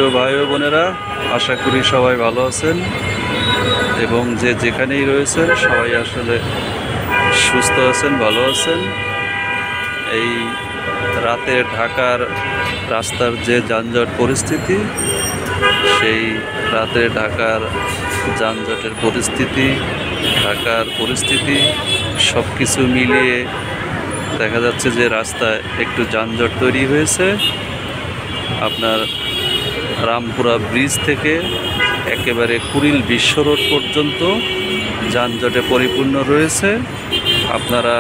প্রিয় ভাই ও বোনেরা, আশা করি সবাই ভালো আছেন এবং যে যেখানেই রয়েছেন সবাই আসলে সুস্থ আছেন, ভালো আছেন। এই রাতে ঢাকার রাস্তার যে যানজট পরিস্থিতি, সেই রাতে ঢাকার যানজটের পরিস্থিতি, ঢাকার পরিস্থিতি সব কিছু মিলিয়ে দেখা যাচ্ছে যে রাস্তায় একটু যানজট তৈরি হয়েছে। আপনার রামপুরা ব্রিজ থেকে একেবারে কুড়িল বিশ্ব রোড পর্যন্ত যানজটে পরিপূর্ণ রয়েছে। আপনারা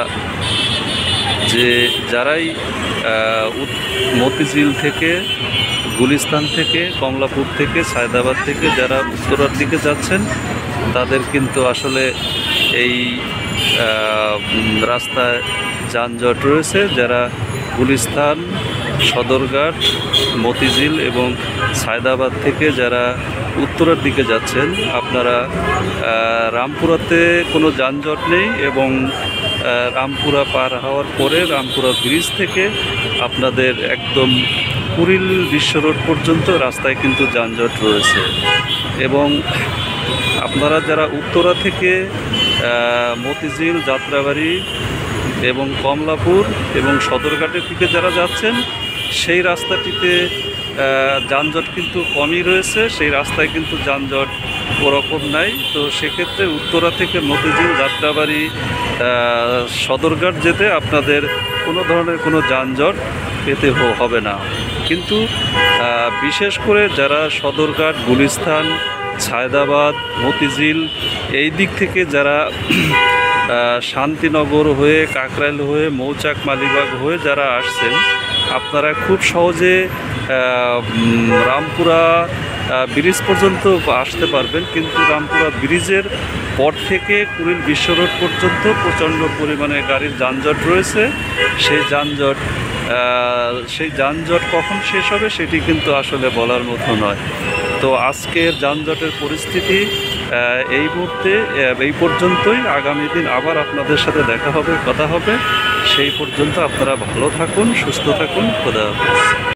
যারাই মতিঝিল থেকে, গুলিস্তান থেকে, কমলাপুর থেকে, সায়দাবাদ থেকে যারা উত্তরার দিকে যাচ্ছেন, তাদের কিন্তু আসলে এই রাস্তায় যানজট রয়েছে। যারা গুলিস্তান, সদরঘাট, মতিঝিল এবং সায়দাবাদ থেকে যারা উত্তরের দিকে যাচ্ছেন, আপনারা রামপুরাতে কোনো যানজট নেই এবং রামপুরা পার হওয়ার পরে রামপুরা ব্রিজ থেকে আপনাদের একদম কুড়িল বিশ্ব রোড পর্যন্ত রাস্তায় কিন্তু যানজট রয়েছে। এবং আপনারা যারা উত্তরা থেকে মতিঝিল, যাত্রাবাড়ি এবং কমলাপুর এবং সদরঘাটের দিকে যারা যাচ্ছেন, সেই রাস্তাটিতে যানজট কিন্তু কমই রয়েছে, সেই রাস্তায় কিন্তু যানজট ওরকম নাই। তো সেক্ষেত্রে উত্তরা থেকে মতিঝিল, যাত্রাবাড়ি, সদরঘাট যেতে আপনাদের কোনো ধরনের কোনো যানজট পেতে হবে না। কিন্তু বিশেষ করে যারা সদরঘাট, গুলিস্তান, সায়দাবাদ, মতিঝিল এই দিক থেকে যারা শান্তিনগর হয়ে, কাকরাইল হয়ে, মৌচাক, মালিবাগ হয়ে যারা আসছেন, আপনারা খুব সহজে রামপুরা ব্রিজ পর্যন্ত আসতে পারবেন। কিন্তু রামপুরা ব্রিজের পর থেকে কুড়িল বিশ্ব রোড পর্যন্ত প্রচণ্ড পরিমাণে গাড়ির যানজট রয়েছে। সেই যানজট কখন শেষ হবে সেটি কিন্তু আসলে বলার মতো নয়। তো আজকের যানজটের পরিস্থিতি এই মুহূর্তে এই পর্যন্তই। আগামী দিন আবার আপনাদের সাথে দেখা হবে, কথা হবে। সেই পর্যন্ত আপনারা ভালো থাকুন, সুস্থ থাকুন। খোদা হাফেজ।